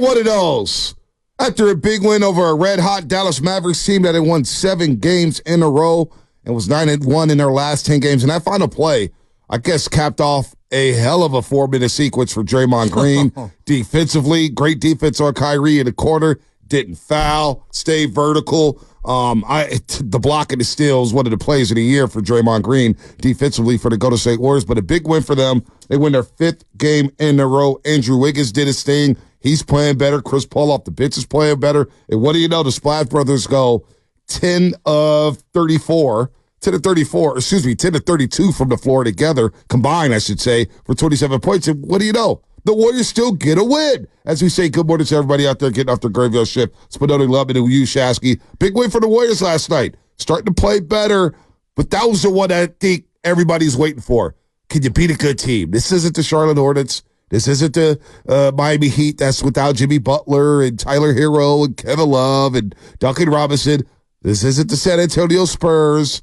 get one of those. After a big win over a red-hot Dallas Mavericks team that had won 7 games in a row and was 9-1 in their last 10 games. And that final play, I guess, capped off a hell of a 4-minute sequence for Draymond Green. Defensively, great defense on Kyrie in the quarter. Didn't foul, stayed vertical. The block and the steals, one of the plays of the year for Draymond Green defensively for the Golden State Warriors. But a big win for them. They win their 5th game in a row. Andrew Wiggins did his thing. He's playing better. Chris Paul off the bench is playing better. And what do you know? The Splash Brothers go 10 of 34. 10 of 32 from the floor together, combined, I should say, for 27 points. And what do you know? The Warriors still get a win. As we say, good morning to everybody out there getting off their graveyard shift. Spinoni, Lubman, and you, Shasky. Big win for the Warriors last night. Starting to play better, but that was the one I think everybody's waiting for. Can you beat a good team? This isn't the Charlotte Hornets. This isn't the Miami Heat that's without Jimmy Butler and Tyler Hero and Kevin Love and Duncan Robinson. This isn't the San Antonio Spurs.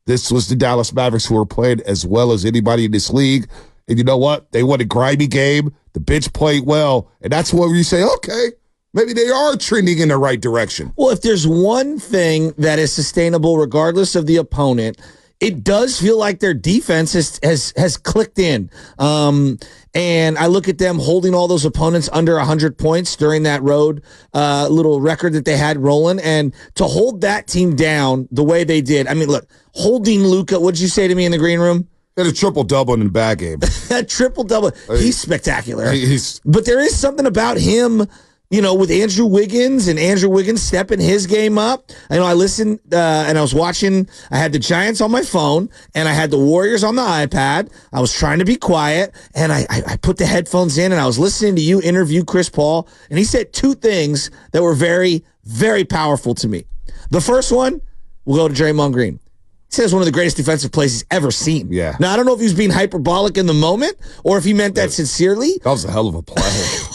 This was the Dallas Mavericks, who were playing as well as anybody in this league. And you know what? They won a grimy game. The bench played well. And that's where you say, okay, maybe they are trending in the right direction. Well, if there's one thing that is sustainable regardless of the opponent, it does feel like their defense has clicked in. And I look at them holding all those opponents under 100 points during that road little record that they had rolling. And to hold that team down the way they did, I mean, look, holding Luka, what did you say to me in the green room? He had a triple-double in the bad game. That triple-double, he's spectacular. He's but there is something about him, you know, with Andrew Wiggins and Andrew Wiggins stepping his game up. I know I listened and I was watching. I had the Giants on my phone and I had the Warriors on the iPad. I was trying to be quiet and I put the headphones in and I was listening to you interview Chris Paul. And he said 2 things that were very, very powerful to me. The first one, we'll go to Draymond Green. He says one of the greatest defensive plays he's ever seen. Yeah. Now, I don't know if he was being hyperbolic in the moment or if he meant that sincerely. That was a hell of a play.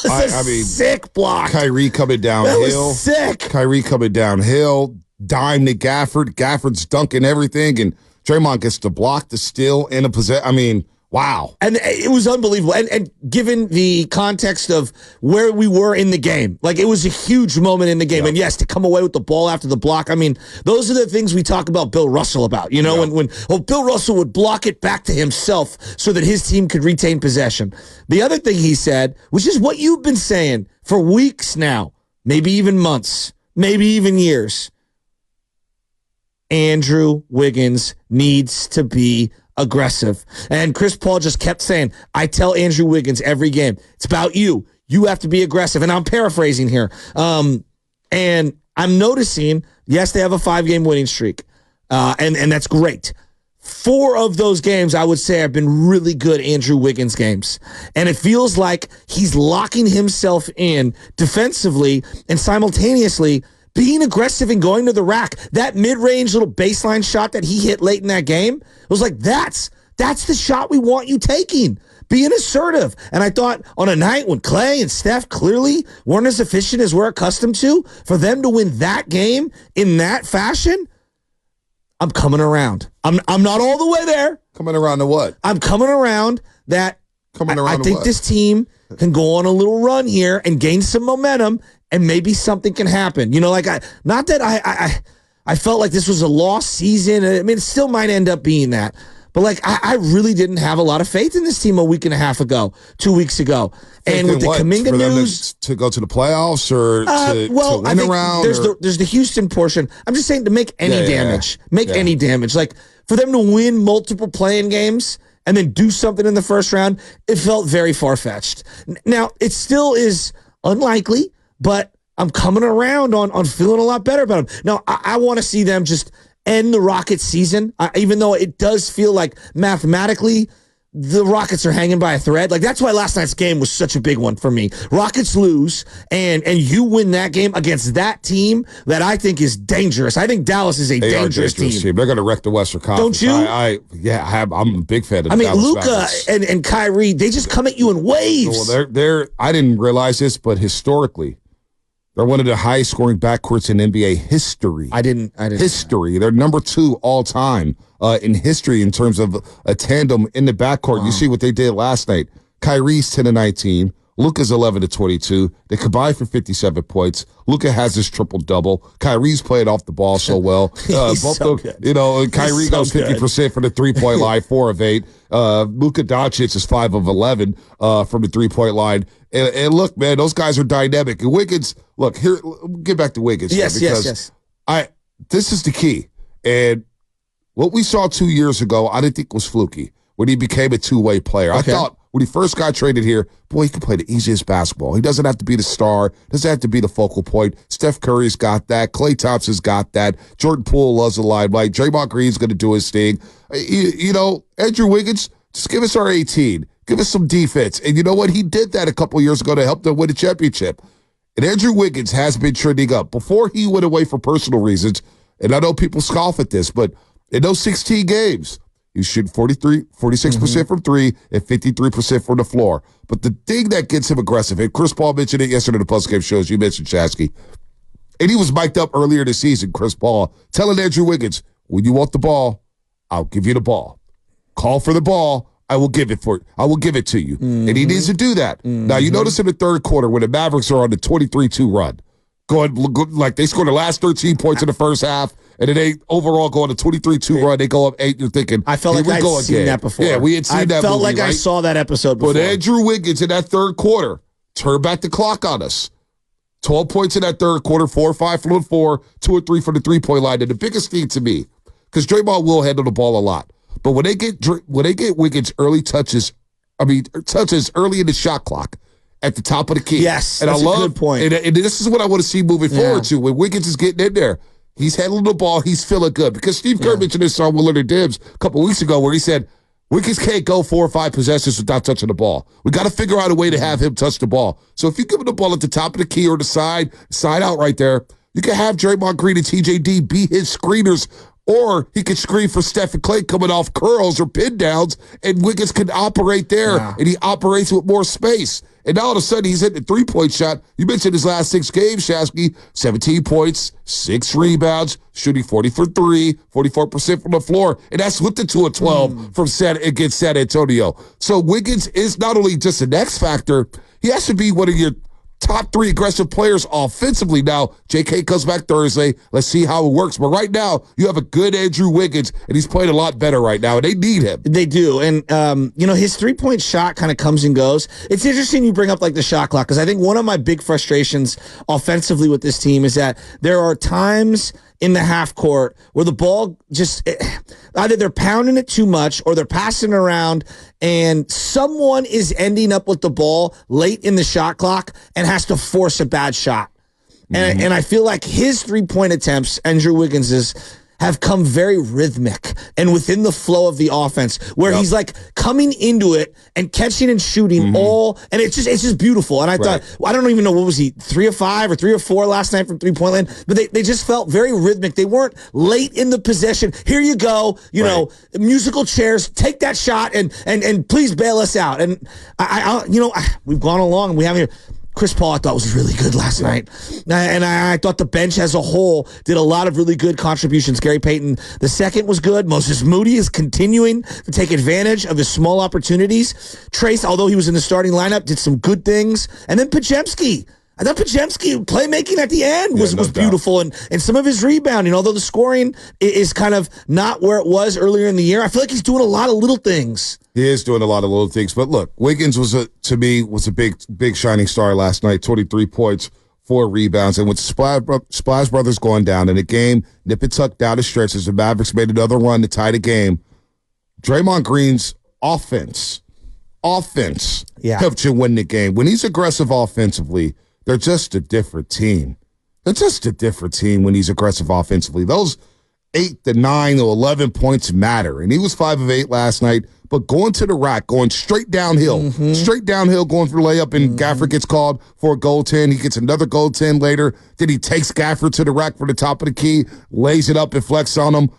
I mean, sick block. Kyrie coming downhill. That was sick. Kyrie coming downhill. Dime to Gafford. Gafford's dunking everything. And Draymond gets the block, the steal, and a possession. I mean, wow. And it was unbelievable. And given the context of where we were in the game, like it was a huge moment in the game. Yep. And yes, to come away with the ball after the block, I mean, those are the things we talk about Bill Russell about. You know, when Bill Russell would block it back to himself so that his team could retain possession. The other thing he said, which is what you've been saying for weeks now, maybe even months, maybe even years, Andrew Wiggins needs to be aggressive. And Chris Paul just kept saying, I tell Andrew Wiggins every game, it's about you. You have to be aggressive. And I'm paraphrasing here. And I'm noticing, yes, they have a 5-game winning streak. And that's great. 4 of those games, I would say, have been really good Andrew Wiggins games. And it feels like he's locking himself in defensively and simultaneously being aggressive and going to the rack. That mid-range little baseline shot that he hit late in that game, it was like, that's the shot we want you taking. Being assertive. And I thought on a night when Clay and Steph clearly weren't as efficient as we're accustomed to, for them to win that game in that fashion, I'm coming around. I'm not all the way there. Coming around to what? I'm coming around that I think this team can go on a little run here and gain some momentum, and maybe something can happen. You know, like I felt like this was a lost season. I mean, it still might end up being that. But like I really didn't have a lot of faith in this team a week and a half ago, 2 weeks ago. And with the Kuminga news to go to the playoffs or to win around. There's the Houston portion. I'm just saying to make any damage. Any damage. Like for them to win multiple play-in games and then do something in the first round, it felt very far-fetched. Now, it still is unlikely, but I'm coming around on feeling a lot better about them. Now, I want to see them just end the Rockets season, even though it does feel like mathematically the Rockets are hanging by a thread. Like, that's why last night's game was such a big one for me. Rockets lose, and you win that game against that team that I think is dangerous. I think Dallas is a dangerous team. They're going to wreck the Western Conference. Don't you? I'm a big fan of the Dallas Luka and Kyrie, they just come at you in waves. Well, I didn't realize this, but historically, they're one of the highest scoring backcourts in NBA history. I didn't. History. They're number 2 all time in history in terms of a tandem in the backcourt. Wow. You see what they did last night. Kyrie's 10 of 19. Luka's 11 to 22. They combined for 57 points. Luka has his triple-double. Kyrie's playing off the ball so well. Good. Kyrie goes 50% from the three-point line, 4 of 8. Luka Doncic is 5 of 11 from the three-point line. And look, man, those guys are dynamic. And Wiggins, look, here, get back to Wiggins. Yes. This is the key. And what we saw 2 years ago, I didn't think was fluky when he became a two-way player. Okay. I thought when he first got traded here, boy, he can play the easiest basketball. He doesn't have to be the star, doesn't have to be the focal point. Steph Curry's got that. Klay Thompson's got that. Jordan Poole loves the limelight. Draymond Green's going to do his thing. Andrew Wiggins, just give us our 18. Give us some defense. And you know what? He did that a couple years ago to help them win a championship. And Andrew Wiggins has been trending up. Before he went away for personal reasons, and I know people scoff at this, but in those 16 games, he shoot 46% from three and 53% from the floor. But the thing that gets him aggressive, and Chris Paul mentioned it yesterday in the postgame shows, you mentioned Shasky, and he was mic'd up earlier this season, Chris Paul, telling Andrew Wiggins, when you want the ball, I'll give you the ball. Call for the ball, I will give it to you. And he needs to do that. Now, you notice in the third quarter when the Mavericks are on the 23-2 run, going like they scored the last 13 points in the first half, and then they overall go on a 23-2 run. They go up 8. You're thinking, I felt like I'd seen that before. Yeah, we had seen that. I felt movie, like I saw that episode before. But Andrew Wiggins in that third quarter turned back the clock on us. 12 points in that third quarter, 4 or 5 from the floor, 2 or 3 from the three-point line. And the biggest thing to me, because Draymond will handle the ball a lot, but when they get Wiggins touches early in the shot clock at the top of the key. Yes, and that's a good point. And this is what I want to see moving forward to. When Wiggins is getting in there, he's handling the ball, he's feeling good. Because Steve Kerr mentioned this on Willard and Dibs a couple weeks ago where he said, Wiggins can't go 4 or 5 possessions without touching the ball. We got to figure out a way to have him touch the ball. So if you give him the ball at the top of the key or the side out right there, you can have Draymond Green and TJD be his screeners. Or he could screen for Steph and Klay coming off curls or pin downs, and Wiggins can operate there, and he operates with more space. And now all of a sudden he's hitting a three-point shot. You mentioned his last 6 games, Shasky, 17 points, 6 rebounds, shooting 40 for 3, 44% from the floor, and that's with the 2 of 12 from against San Antonio. So Wiggins is not only just an X factor, he has to be one of your top 3 aggressive players offensively. Now, JK comes back Thursday. Let's see how it works. But right now, you have a good Andrew Wiggins, and he's playing a lot better right now, and they need him. They do. And, his three-point shot kind of comes and goes. It's interesting you bring up, like, the shot clock, because I think one of my big frustrations offensively with this team is that there are times in the half court where the ball just either they're pounding it too much or they're passing around and someone is ending up with the ball late in the shot clock and has to force a bad shot. And I feel like his three-point attempts, Andrew Wiggins's, have come very rhythmic and within the flow of the offense where he's like coming into it and catching and shooting all, and it's just beautiful. And I thought, I don't even know, what was he, 3 of 5 or 3 of 4 last night from three-point land, but they just felt very rhythmic. They weren't late in the possession. Here you go, musical chairs, take that shot and please bail us out. And we've gone along and we haven't here. Chris Paul, I thought, was really good last night. And I thought the bench as a whole did a lot of really good contributions. Gary Payton, the second was good. Moses Moody is continuing to take advantage of his small opportunities. Trace, although he was in the starting lineup, did some good things. And then Podziemski. I thought Podziemski playmaking at the end was beautiful, and some of his rebounding, although the scoring is kind of not where it was earlier in the year. I feel like he's doing a lot of little things. He is doing a lot of little things. But look, Wiggins was a big shining star last night. 23 points, 4 rebounds, and with Splash Brothers going down in the game, nip and tuck down the stretch as the Mavericks made another run to tie the game. Draymond Green's offense helped you win the game. When he's aggressive offensively, they're just a different team. They're just a different team when he's aggressive offensively. Those 8 to 9 to 11 points matter. And he was 5 of 8 last night, but going to the rack, going straight downhill, going for the layup, and Gafford gets called for a goaltend. He gets another goaltend later. Then he takes Gafford to the rack for the top of the key, lays it up and flex on him.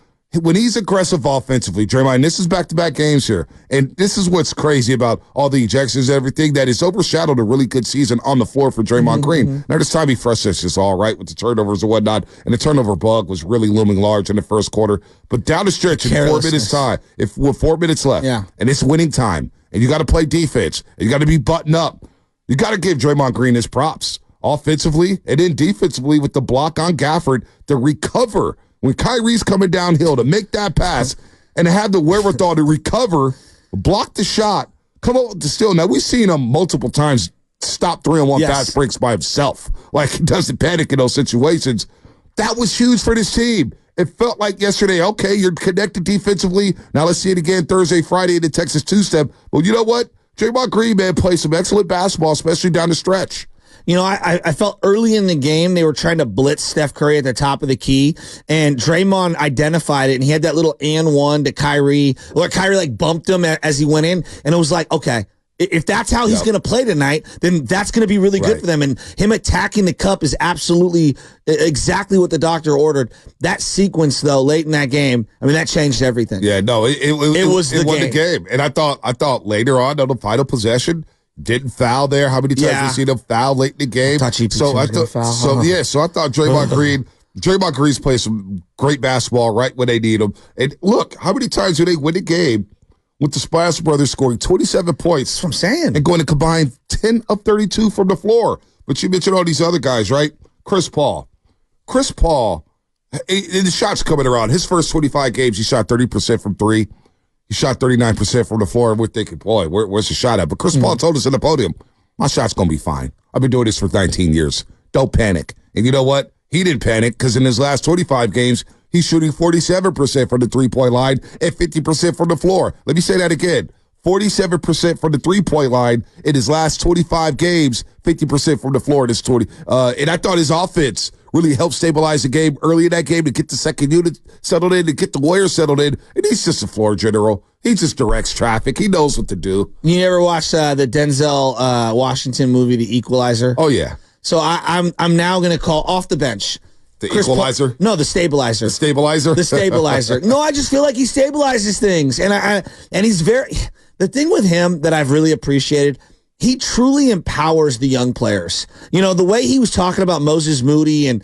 When he's aggressive offensively, Draymond, and this is back-to-back games here, and this is what's crazy about all the ejections and everything, that it's overshadowed a really good season on the floor for Draymond Green. Now, this time he frustrates us all, right, with the turnovers and whatnot, and the turnover bug was really looming large in the first quarter. But down the stretch, in 4 minutes time, with 4 minutes left, and it's winning time, and you got to play defense, and you got to be buttoned up, You got to give Draymond Green his props. Offensively and then defensively with the block on Gafford to recover when Kyrie's coming downhill to make that pass and to have the wherewithal to recover, block the shot, come up with the steal. Now, we've seen him multiple times stop 3-on-1 fast breaks by himself. Like, he doesn't panic in those situations. That was huge for this team. It felt like yesterday, okay, you're connected defensively. Now let's see it again Thursday, Friday in the Texas two-step. But you know what? Draymond Green, man, plays some excellent basketball, especially down the stretch. You know, I felt early in the game they were trying to blitz Steph Curry at the top of the key, and Draymond identified it, and he had that little and one to Kyrie, or Kyrie like bumped him as he went in, and it was like, okay, if that's how he's going to play tonight, then that's going to be really good for them. And him attacking the cup is absolutely exactly what the doctor ordered. That sequence, though, late in that game, I mean, that changed everything. Yeah, no, it won the game. And I thought later on the final possession, didn't foul there. How many times we seen him foul late in the game? I thought Draymond Green's playing some great basketball right when they need him. And look, how many times do they win the game with the Splash Brothers scoring 27 points? That's what I'm saying. And going to combine 10 of 32 from the floor. But you mentioned all these other guys, right? Chris Paul, the shots coming around. His first 25 games, he shot 30% from three. He shot 39% from the floor, and we're thinking, boy, where's the shot at? But Chris Paul told us in the podium, my shot's going to be fine. I've been doing this for 19 years. Don't panic. And you know what? He didn't panic because in his last 25 games, he's shooting 47% from the three-point line and 50% from the floor. Let me say that again. 47% from the three-point line in his last 25 games, 50% from the floor in his 20. And I thought his offense really helped stabilize the game early in that game to get the second unit settled in, to get the Warriors settled in. And he's just a floor general. He just directs traffic. He knows what to do. You ever watched the Denzel Washington movie, The Equalizer? Oh, yeah. So I'm now going to call off the bench. The equalizer? No, the stabilizer. The stabilizer? The stabilizer. No, I just feel like he stabilizes things. And he's very... The thing with him that I've really appreciated, he truly empowers the young players. You know, the way he was talking about Moses Moody and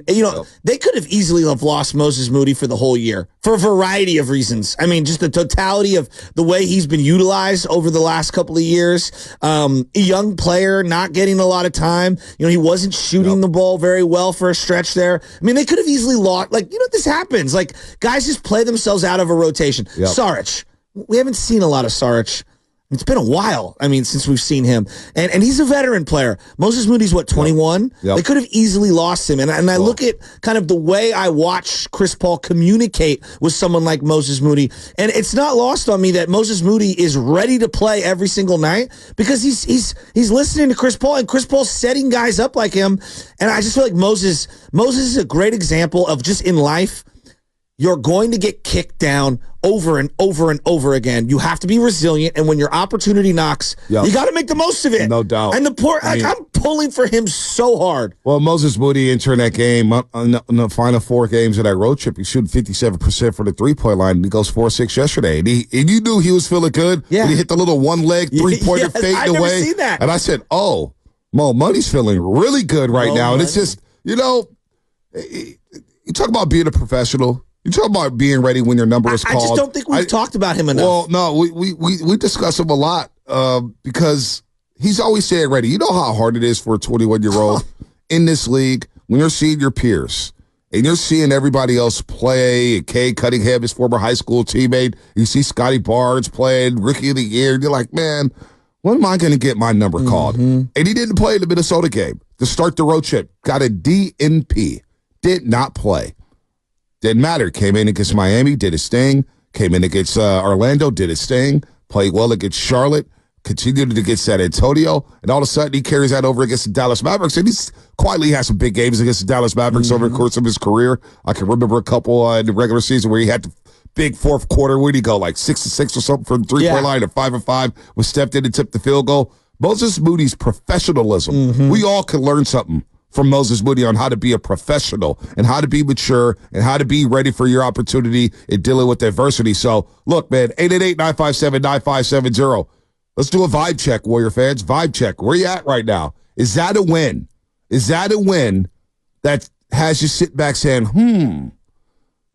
you know, they could have easily have lost Moses Moody for the whole year for a variety of reasons. I mean, just the totality of the way he's been utilized over the last couple of years. A young player not getting a lot of time. You know, he wasn't shooting the ball very well for a stretch there. I mean, they could have easily lost. Like, you know, this happens. Like, guys just play themselves out of a rotation. Saric. We haven't seen a lot of Saric. It's been a while, I mean, since we've seen him. And he's a veteran player. Moses Moody's, 21? They could have easily lost him. And I look at kind of the way I watch Chris Paul communicate with someone like Moses Moody, and it's not lost on me that Moses Moody is ready to play every single night because he's listening to Chris Paul, and Chris Paul's setting guys up like him. And I just feel like Moses is a great example of just in life, you're going to get kicked down over and over and over again. You have to be resilient, and when your opportunity knocks, you got to make the most of it. No doubt. And I'm pulling for him so hard. Well, Moses Moody entering that game on the final 4 games of that road trip, he's shooting 57% for the three-point line, and he goes 4-6 yesterday. And you knew he was feeling good when he hit the little one-leg three-pointer fading away. I've never seen that. And I said, oh, Mo Money's feeling really good right now. And it's just, you know, you talk about being a professional. You talk about being ready when your number is called. I just don't think we've talked about him enough. Well, no, we discuss him a lot because he's always staying ready. You know how hard it is for a 21-year-old in this league when you're seeing your peers and you're seeing everybody else play. And Cade Cunningham, his former high school teammate. You see Scotty Barnes playing Rookie of the Year. And you're like, man, when am I going to get my number called? And he didn't play in the Minnesota game to start the road trip. Got a DNP. Did not play. Didn't matter. Came in against Miami, did his thing. Came in against Orlando, did his thing. Played well against Charlotte. Continued against San Antonio. And all of a sudden, he carries that over against the Dallas Mavericks. And he's quietly has some big games against the Dallas Mavericks over the course of his career. I can remember a couple in the regular season where he had the big fourth quarter. Where'd he go? Like 6-6 or something from the three-point line, and 5-5 was stepped in and tipped the field goal. Moses Moody's professionalism. We all can learn something from Moses Moody on how to be a professional and how to be mature and how to be ready for your opportunity in dealing with adversity. So, look, man, 888-957-9570. Let's do a vibe check, Warrior fans. Vibe check. Where you at right now? Is that a win? Is that a win that has you sit back saying,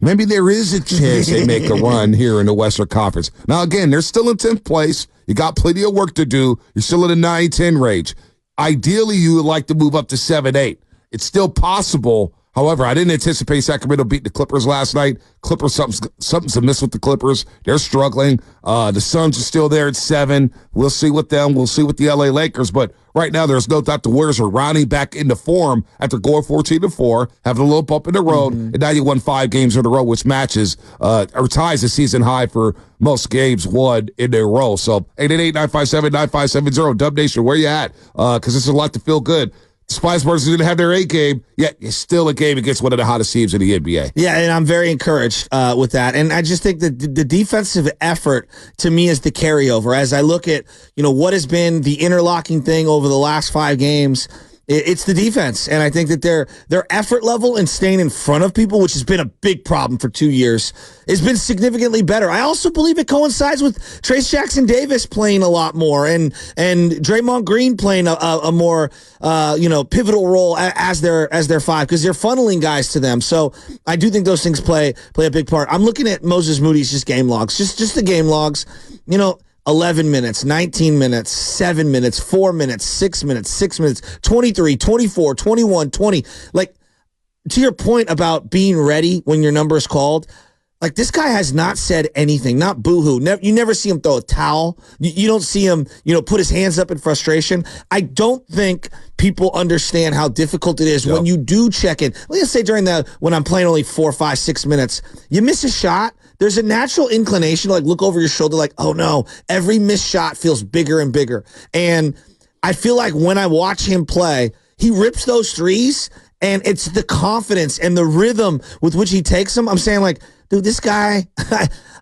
maybe there is a chance they make a run here in the Western Conference. Now, again, they're still in 10th place. You got plenty of work to do. You're still in the 9-10 range. Ideally, you would like to move up to 7-8. It's still possible. However, I didn't anticipate Sacramento beating the Clippers last night. Clippers, something's amiss with the Clippers. They're struggling. The Suns are still there at 7. We'll see with them. We'll see with the LA Lakers. But right now, there's no doubt the Warriors are rounding back into form after going 14-4, having a little bump in the road, and now you won 5 games in a row, which matches or ties the season high for most games won in a row. So 888-957-9570, Dub Nation, where you at? Because it's a lot to feel good. Spice Birds didn't have their A game, yet it's still a game against one of the hottest teams in the NBA. Yeah, and I'm very encouraged with that. And I just think that the defensive effort, to me, is the carryover. As I look at, what has been the interlocking thing over the last 5 games, it's the defense. And I think that their effort level and staying in front of people, which has been a big problem for 2 years, has been significantly better. I also believe it coincides with Trace Jackson-Davis playing a lot more and Draymond Green playing a more pivotal role as their 5, because they're funneling guys to them. So I do think those things play a big part. I'm looking at Moses Moody's just game logs, just the game logs. 11 minutes, 19 minutes, 7 minutes, 4 minutes, 6 minutes, 6 minutes, 23, 24, 21, 20. Like, to your point about being ready when your number is called, like, this guy has not said anything, not boo-hoo. You never see him throw a towel. You don't see him, put his hands up in frustration. I don't think people understand how difficult it is when you do check in. Let's say when I'm playing only 4, 5, 6 minutes, you miss a shot. There's a natural inclination to look over your shoulder like, oh no, every missed shot feels bigger and bigger. And I feel like when I watch him play, he rips those threes, and it's the confidence and the rhythm with which he takes them. I'm saying, dude, this guy,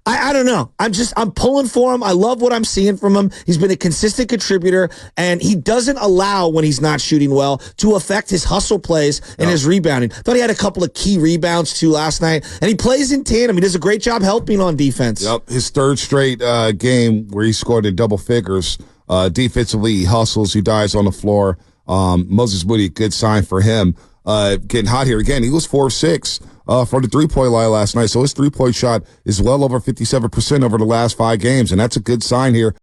I don't know. I'm pulling for him. I love what I'm seeing from him. He's been a consistent contributor, and he doesn't allow, when he's not shooting well, to affect his hustle plays and his rebounding. Thought he had a couple of key rebounds too last night, and he plays in tandem. He does a great job helping on defense. Yep, his third straight game where he scored in double figures. Defensively, he hustles. He dives on the floor. Moses Moody, good sign for him. Getting hot here again. He was 4 of 6 from the three-point line last night, so his three-point shot is well over 57% over the last 5 games, and that's a good sign here.